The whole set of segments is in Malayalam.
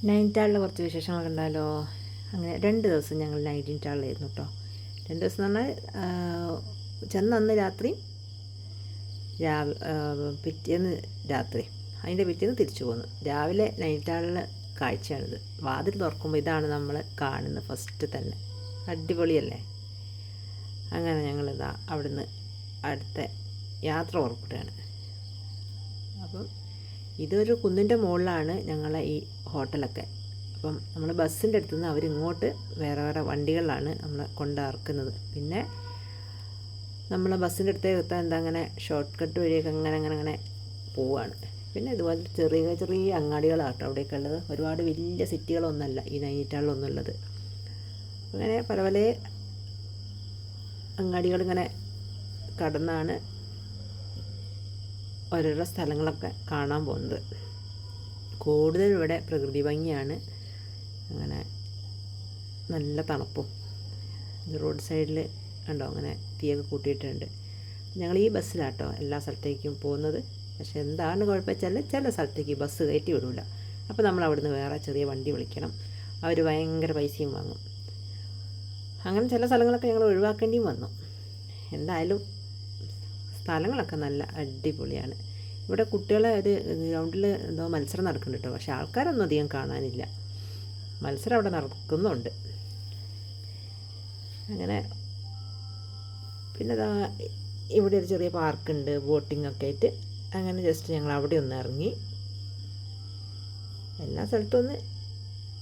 നൈനിറ്റാളിലെ കുറച്ച് വിശേഷങ്ങളൊക്കെ ഉണ്ടായാലോ. അങ്ങനെ 2 ദിവസം ഞങ്ങൾ നൈനിറ്റാളിലായിരുന്നു കേട്ടോ. 2 ദിവസം എന്ന് പറഞ്ഞാൽ ചെന്നന്ന് രാത്രി, പിറ്റേന്ന് രാത്രി, അതിൻ്റെ പിറ്റേന്ന് തിരിച്ചു പോന്നു. രാവിലെ നൈനിറ്റാളിലെ കാഴ്ചയാണിത്. വാതിൽ തുറക്കുമ്പോൾ ഇതാണ് നമ്മൾ കാണുന്നത് ഫസ്റ്റ് തന്നെ. അടിപൊളിയല്ലേ. അങ്ങനെ ഞങ്ങളിതാ അവിടുന്ന് അടുത്ത യാത്ര പുറപ്പെടുകയാണ്. അപ്പം ഇതൊരു കുന്നിൻ്റെ മുകളിലാണ് ഞങ്ങളെ ഈ ഹോട്ടലൊക്കെ. അപ്പം നമ്മൾ ബസ്സിൻ്റെ അടുത്ത് നിന്ന് അവരിങ്ങോട്ട് വേറെ വേറെ വണ്ടികളിലാണ് നമ്മളെ കൊണ്ടിറക്കുന്നത്. പിന്നെ നമ്മളെ ബസ്സിൻ്റെ അടുത്തേക്ക് എത്താൻ എന്താ അങ്ങനെ ഷോർട്ട് കട്ട് വഴിയൊക്കെ അങ്ങനെ പോവുകയാണ്. പിന്നെ ഇതുപോലെ ചെറിയ ചെറിയ അങ്ങാടികളാട്ടോ അവിടെയൊക്കെ ഉള്ളത്. ഒരുപാട് വലിയ സിറ്റികളൊന്നുമല്ല ഈ നൈനിറ്റാളിലൊന്നും ഉള്ളത്. അങ്ങനെ പല പല അങ്ങാടികളിങ്ങനെ കടന്നാണ് ഓരോരോ സ്ഥലങ്ങളൊക്കെ കാണാൻ പോകുന്നത്. കൂടുതൽ ഇവിടെ പ്രകൃതി ഭംഗിയാണ്. അങ്ങനെ നല്ല തണുപ്പും. റോഡ് സൈഡിൽ കണ്ടോ അങ്ങനെ തീയൊക്കെ കൂട്ടിയിട്ടുണ്ട്. ഞങ്ങൾ ഈ ബസ്സിലാട്ടോ എല്ലാ സ്ഥലത്തേക്കും പോകുന്നത്. പക്ഷെ എന്താണ് കുഴപ്പമെന്ന് വെച്ചാൽ ചില സ്ഥലത്തേക്ക് ബസ് കയറ്റി വിടില്ല. അപ്പോൾ നമ്മൾ അവിടുന്ന് വേറെ ചെറിയ വണ്ടി വിളിക്കണം. അവർ ഭയങ്കര പൈസയും വാങ്ങും. അങ്ങനെ ചില സ്ഥലങ്ങളൊക്കെ ഞങ്ങൾ ഒഴിവാക്കേണ്ടിയും വന്നു. എന്തായാലും സ്ഥലങ്ങളൊക്കെ നല്ല അടിപൊളിയാണ്. ഇവിടെ കുട്ടികളെ ഒരു ഗ്രൗണ്ടിൽ എന്തോ മത്സരം നടക്കുന്നുണ്ട് കേട്ടോ. പക്ഷേ ആൾക്കാരൊന്നും അധികം കാണാനില്ല. മത്സരം അവിടെ നടക്കുന്നുണ്ട്. അങ്ങനെ പിന്നെ ഇവിടെ ഒരു ചെറിയ പാർക്കുണ്ട്, ബോട്ടിങ്ങൊക്കെ ആയിട്ട്. അങ്ങനെ ജസ്റ്റ് ഞങ്ങൾ അവിടെ ഒന്ന് ഇറങ്ങി. എല്ലാ സ്ഥലത്തും ഒന്ന്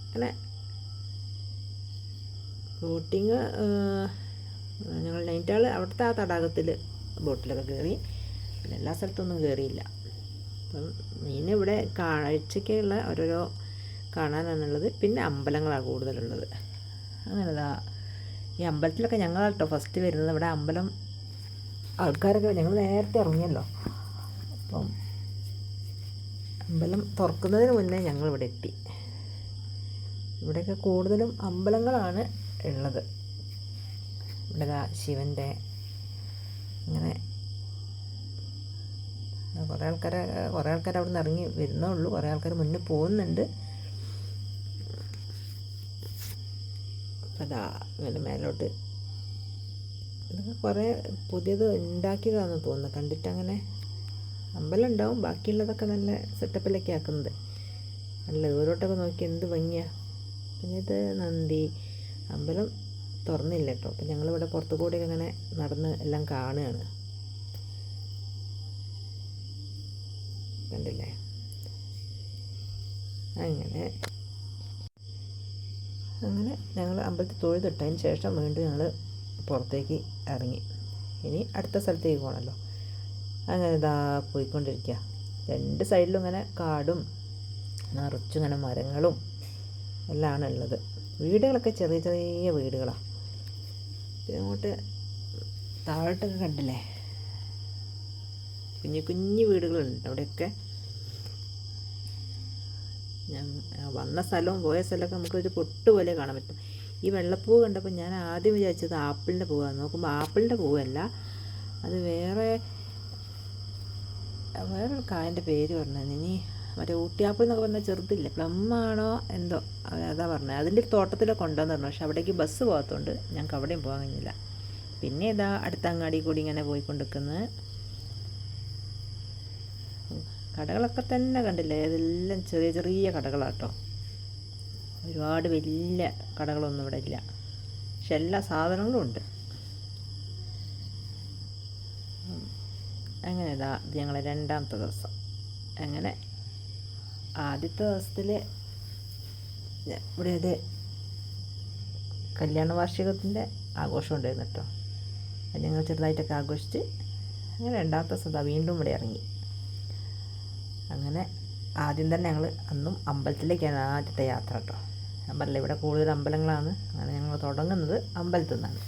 അങ്ങനെ ബോട്ടിങ്. ഞങ്ങൾ നൈനിറ്റാൾ അവിടുത്തെ ആ തടാകത്തിൽ ബോട്ടിലൊക്കെ കയറി. പിന്നെ എല്ലാ സ്ഥലത്തൊന്നും കയറിയില്ല. അപ്പം ഇവിടെ കാഴ്ചയ്ക്കുള്ള ഓരോരോ കാണാനാണുള്ളത്. പിന്നെ അമ്പലങ്ങളാണ് കൂടുതലുള്ളത്. അങ്ങനെ ഈ അമ്പലത്തിലൊക്കെ ഞങ്ങളാട്ടോ ഫസ്റ്റ് വരുന്നത്. ഇവിടെ അമ്പലം ആൾക്കാരൊക്കെ ഞങ്ങൾ നേരത്തെ ഇറങ്ങിയല്ലോ. അപ്പം അമ്പലം തുറക്കുന്നതിന് മുന്നേ ഞങ്ങളിവിടെ എത്തി. ഇവിടെയൊക്കെ കൂടുതലും അമ്പലങ്ങളാണ് ഉള്ളത്. ഇവിടെ ശിവൻ്റെ അങ്ങനെ കുറേ ആൾക്കാർ അവിടെ നിന്ന് ഇറങ്ങി വരുന്നേ ഉള്ളൂ. കുറേ ആൾക്കാർ മുന്നേ പോകുന്നുണ്ട്. അതാ അങ്ങനെ മേലോട്ട് ഇതൊക്കെ കുറേ പുതിയത് ഉണ്ടാക്കിയതാണെന്ന് തോന്നുന്നു. കണ്ടിട്ടങ്ങനെ അമ്പലം ഉണ്ടാവും, ബാക്കിയുള്ളതൊക്കെ നല്ല സെറ്റപ്പിലൊക്കെ ആക്കുന്നത്. നല്ല ദൂരോട്ടൊക്കെ നോക്കി എന്ത് ഭംഗിയാണ്. പിന്നെ ഇത് നന്ദി. അമ്പലം തുറന്നില്ല കേട്ടോ. അപ്പം ഞങ്ങളിവിടെ പുറത്തു കൂടി അങ്ങനെ നടന്ന് എല്ലാം കാണുകയാണ്. കണ്ടില്ലേ. അങ്ങനെ ഞങ്ങൾ അമ്പലത്തിൽ തൊഴുതിട്ടതിന് ശേഷം വീണ്ടും ഞങ്ങൾ പുറത്തേക്ക് ഇറങ്ങി. ഇനി അടുത്ത സ്ഥലത്തേക്ക് പോകണമല്ലോ. അങ്ങനെ പോയിക്കൊണ്ടിരിക്കുക. 2 സൈഡിലും ഇങ്ങനെ കാടും നിറച്ചിങ്ങനെ മരങ്ങളും എല്ലാം ഉള്ളത്. വീടുകളൊക്കെ ചെറിയ ചെറിയ വീടുകളാണ്. പിന്നെ അങ്ങോട്ട് താഴോട്ടൊക്കെ കണ്ടില്ലേ, കുഞ്ഞു കുഞ്ഞു വീടുകളുണ്ട് അവിടെയൊക്കെ. ഞാൻ വന്ന സ്ഥലവും പോയ സ്ഥലമൊക്കെ നമുക്കൊരു പൊട്ട് പോലെ കാണാൻ പറ്റും. ഈ വെള്ളപ്പൂ കണ്ടപ്പോൾ ഞാൻ ആദ്യം വിചാരിച്ചത് ആപ്പിളിൻ്റെ പൂവാണ്. നോക്കുമ്പോൾ ആപ്പിളിൻ്റെ പൂവല്ല, അത് വേറൊരു കായൻ്റെ പേര് പറഞ്ഞത്. ഇനി മറ്റേ ഊട്ടിയാപ്പിൾ എന്നൊക്കെ പറഞ്ഞാൽ ചെറുതില്ലേ, പ്ലമ്മാണോ എന്തോ അതാ പറഞ്ഞത്. അതിൻ്റെ ഒരു തോട്ടത്തിലൊക്കെ കൊണ്ടുവന്ന് പറഞ്ഞു. പക്ഷെ അവിടേക്ക് ബസ് പോകാത്തതുകൊണ്ട് ഞങ്ങൾക്ക് അവിടെയും പോകാൻ കഴിഞ്ഞില്ല. പിന്നെ അടുത്ത അങ്ങാടി കൂടി ഇങ്ങനെ പോയിക്കൊണ്ടിരിക്കുന്നത്. കടകളൊക്കെ തന്നെ കണ്ടില്ലേ, ഇതെല്ലാം ചെറിയ ചെറിയ കടകളാട്ടോ. ഒരുപാട് വലിയ കടകളൊന്നും ഇവിടെ ഇല്ല. പക്ഷെ എല്ലാ സാധനങ്ങളും ഉണ്ട്. അങ്ങനെ ഇത് ഞങ്ങളെ 2ാമത്തെ ദിവസം. അങ്ങനെ ആദ്യത്തെ ദിവസത്തിൽ ഇവിടെ കല്യാണ വാർഷികത്തിൻ്റെ ആഘോഷം ഉണ്ടായിരുന്നു കേട്ടോ. അത് ഞങ്ങൾ ചെറുതായിട്ടൊക്കെ ആഘോഷിച്ച് അങ്ങനെ 2ാമത്തെ ദിവസം വീണ്ടും ഇവിടെ ഇറങ്ങി. അങ്ങനെ ആദ്യം തന്നെ ഞങ്ങൾ അന്നും അമ്പലത്തിലേക്കാണ് ആദ്യത്തെ യാത്ര കേട്ടോ. ഞാൻ പറഞ്ഞില്ല ഇവിടെ കൂടുതൽ അമ്പലങ്ങളാണ്. അങ്ങനെ ഞങ്ങൾ തുടങ്ങുന്നത് അമ്പലത്തിൽ നിന്നാണ്.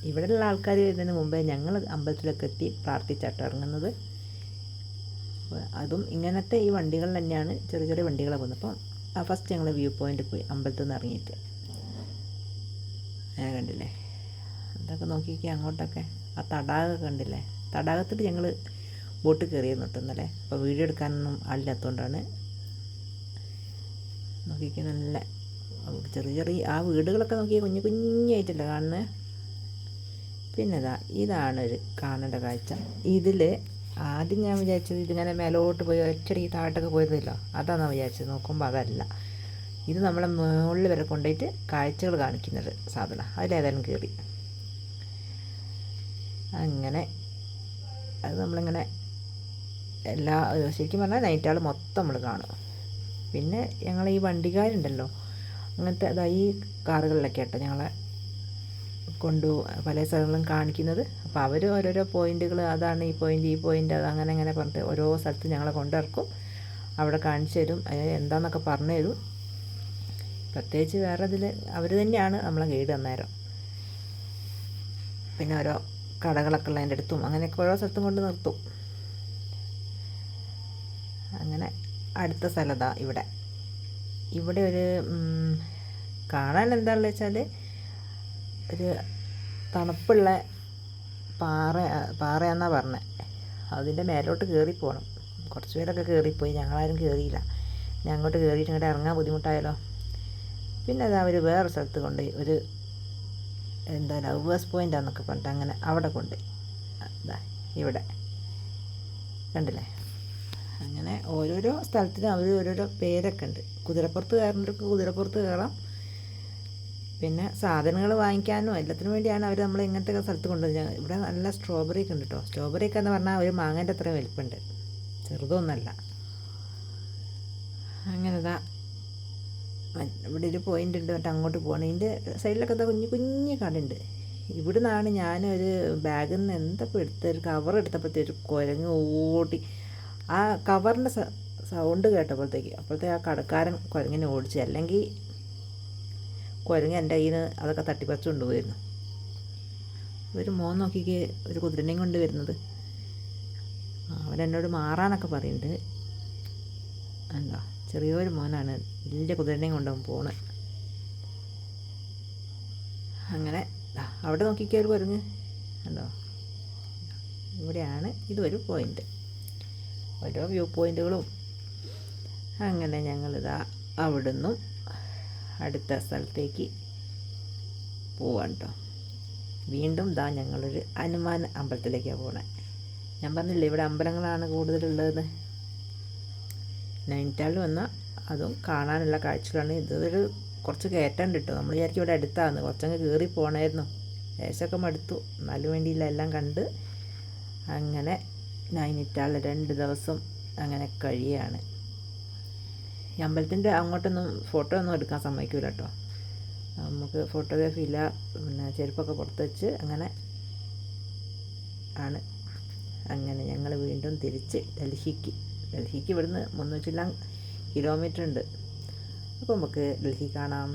ഇവിടെയുള്ള ആൾക്കാർ ഇതിന് മുമ്പേ ഞങ്ങൾ അമ്പലത്തിലൊക്കെ എത്തി പ്രാർത്ഥിച്ചാട്ടോ ഇറങ്ങുന്നത്. അതും ഇങ്ങനത്തെ ഈ വണ്ടികൾ തന്നെയാണ്, ചെറിയ ചെറിയ വണ്ടികളെ പോകുന്നത്. അപ്പം ഫസ്റ്റ് ഞങ്ങൾ വ്യൂ പോയിൻ്റിൽ പോയി അമ്പലത്തിൽ നിന്ന് ഇറങ്ങിയിട്ട്. ഞാൻ കണ്ടില്ലേ, അതൊക്കെ നോക്കിക്കുക അങ്ങോട്ടൊക്കെ ആ തടാകമൊക്കെ കണ്ടില്ലേ. തടാകത്തിൽ ഞങ്ങൾ ബോട്ട് കയറിയെന്ന് ഇന്നലെ. അപ്പോൾ വീഡിയോ എടുക്കാനൊന്നും ആളില്ലാത്തതുകൊണ്ടാണ്. നോക്കിക്ക് നല്ല ചെറിയ ചെറിയ ആ വീടുകളൊക്കെ നോക്കി കുഞ്ഞു കുഞ്ഞായിട്ടല്ലേ കാണുന്നത്. പിന്നെ ഇതാണ് കാണേണ്ട കാഴ്ച. ഇതിൽ ആദ്യം ഞാൻ വിചാരിച്ചത് ഇതിങ്ങനെ മേലോട്ട് പോയി ഒറ്റടി താഴോട്ടൊക്കെ പോയിരുന്നല്ലോ, അതാണെന്ന് വിചാരിച്ചത്. നോക്കുമ്പോൾ അതല്ല, ഇത് നമ്മളെ മുകളിൽ വരെ കൊണ്ടുപോയിട്ട് കാഴ്ചകൾ കാണിക്കുന്നത് സാധനം. അതിലേതായാലും കയറി. അങ്ങനെ അത് നമ്മളിങ്ങനെ ശരിക്കും പറഞ്ഞാൽ നൈറ്റാൾ മൊത്തം നമ്മൾ കാണും. പിന്നെ ഞങ്ങൾ ഈ വണ്ടിക്കാരുണ്ടല്ലോ, അങ്ങനത്തെ ഈ കാറുകളിലൊക്കെ ആട്ടോ ഞങ്ങളെ പല സ്ഥലങ്ങളും കാണിക്കുന്നത്. അപ്പോൾ അവർ ഓരോരോ പോയിൻറ്റുകൾ, അതാണ് ഈ പോയിൻ്റ് അത് അങ്ങനെ പറഞ്ഞിട്ട് ഓരോ സ്ഥലത്ത് ഞങ്ങളെ കൊണ്ടിറക്കും. അവിടെ കാണിച്ചു തരും, എന്താണെന്നൊക്കെ പറഞ്ഞു തരും. പ്രത്യേകിച്ച് വേറെ അവർ തന്നെയാണ് നമ്മളെ ഗൈഡ് അന്നേരം. പിന്നെ ഓരോ കടകളൊക്കെ ഉള്ളതിൻ്റെ അടുത്തും അങ്ങനെയൊക്കെ ഓരോ സ്ഥലത്തും കൊണ്ട് നിർത്തും. അങ്ങനെ അടുത്ത സ്ഥലതാ ഇവിടെ ഒരു കാണാൻ എന്താണെന്ന് വെച്ചാൽ ഒരു തണുപ്പുള്ള പാറയാണെന്നാണ് പറഞ്ഞത്. അതിൻ്റെ മേലോട്ട് കയറിപ്പോകണം. കുറച്ച് പേരൊക്കെ കയറിപ്പോയി, ഞങ്ങളാരും കയറിയില്ല. ഞാൻ അങ്ങോട്ട് കയറിയിട്ട് ഇങ്ങോട്ട് ഇറങ്ങാൻ ബുദ്ധിമുട്ടായാലോ. പിന്നെ അവർ വേറെ സ്ഥലത്ത് കൊണ്ടുപോയി, ഒരു ലവേഴ്സ് പോയിൻ്റാന്നൊക്കെ പറഞ്ഞിട്ട് അങ്ങനെ അവിടെ കൊണ്ടുപോയി. ഇവിടെ കണ്ടില്ലേ. അങ്ങനെ ഓരോരോ സ്ഥലത്തിനും അവർ ഓരോരോ പേരൊക്കെ ഉണ്ട്. കുതിരപ്പുറത്ത് കയറുന്നവർക്ക് കുതിരപ്പുറത്ത് കയറാം. പിന്നെ സാധനങ്ങൾ വാങ്ങിക്കാനും എല്ലാത്തിനും വേണ്ടിയാണ് അവർ നമ്മൾ ഇങ്ങനത്തെ സ്ഥലത്ത് കൊണ്ടുവന്നത്. ഇവിടെ നല്ല സ്ട്രോബെറി ഒക്കെ ഉണ്ട് കേട്ടോ. സ്ട്രോബെറി ഒക്കെ എന്ന് പറഞ്ഞാൽ ഒരു മാങ്ങേൻ്റെ അത്രയും വലിപ്പമുണ്ട്, ചെറുതൊന്നല്ല. അങ്ങനെ ഇവിടെ ഒരു പോയിൻ്റ് ഉണ്ട്, മറ്റേ അങ്ങോട്ട് പോകണം. ഇതിൻ്റെ സൈഡിലൊക്കെ കുഞ്ഞു കുഞ്ഞു കടയുണ്ട്. ഇവിടെ നിന്നാണ് ഞാനൊരു ബാഗിൽ നിന്ന് എന്തപ്പോൾ ഒരു കവർ എടുത്തപ്പോഴത്തേക്ക് കുരങ്ങ് ഓടി. ആ കവറിൻ്റെ സൗണ്ട് കേട്ടപ്പോഴത്തേക്ക് ആ കടക്കാരൻ കുരങ്ങിനെ ഓടിച്ചു. അല്ലെങ്കിൽ കുരങ്ങ് എൻ്റെ കയ്യിൽ നിന്ന് അതൊക്കെ തട്ടിപ്പറിച്ച് കൊണ്ടുപോയിരുന്നു. ഒരു മോൻ നോക്കിക്ക് ഒരു കുതിരനെയും കൊണ്ട് വരുന്നത്. അവരെന്നോട് മാറാനൊക്കെ പറയുന്നുണ്ട്. എന്താ ചെറിയൊരു മോനാണ്, വലിയ കുതിരനെയും കൊണ്ടുപോകും പോണത്. അങ്ങനെ അവിടെ നോക്കിക്കുക ഒരു കുരങ്ങ് ഉണ്ടോ. ഇവിടെയാണ് ഇതൊരു പോയിൻ്റ്, ഓരോ വ്യൂ പോയിൻറ്റുകളും. അങ്ങനെ അവിടുന്നും അടുത്ത സ്ഥലത്തേക്ക് പോവാൻ കേട്ടോ. വീണ്ടും ഞങ്ങളൊരു ഹനുമാൻ അമ്പലത്തിലേക്കാണ് പോണേ. ഞാൻ പറഞ്ഞില്ലേ ഇവിടെ അമ്പലങ്ങളാണ് കൂടുതലുള്ളതെന്ന്. നൈനിറ്റാളിൽ വന്നാൽ അതും കാണാനുള്ള കാഴ്ചകളാണ്. ഇതൊരു കുറച്ച് കയറ്റമുണ്ട് കേട്ടോ. നമ്മൾ വിചാരിക്കും ഇവിടെ അടുത്താണ്, കുറച്ചങ്ങ് കയറി പോകണമായിരുന്നു. ദേശമൊക്കെ മടുത്തു, എന്നാലും വേണ്ടിയില്ല, എല്ലാം കണ്ട് അങ്ങനെ നൈനിറ്റാൾ 2 ദിവസം അങ്ങനെ കഴിയാണ്. ഈ അമ്പലത്തിൻ്റെ അങ്ങോട്ടൊന്നും ഫോട്ടോ ഒന്നും എടുക്കാൻ സമ്മതിക്കില്ല കേട്ടോ. നമുക്ക് ഫോട്ടോഗ്രാഫി ഇല്ല. പിന്നെ ചെരുപ്പൊക്കെ പുറത്ത് വെച്ച് അങ്ങനെ ആണ്. അങ്ങനെ ഞങ്ങൾ വീണ്ടും തിരിച്ച് ഡൽഹിക്ക് ഇവിടുന്ന് 300 കിലോമീറ്റർ ഉണ്ട്. അപ്പോൾ നമുക്ക് ഡൽഹി കാണാം.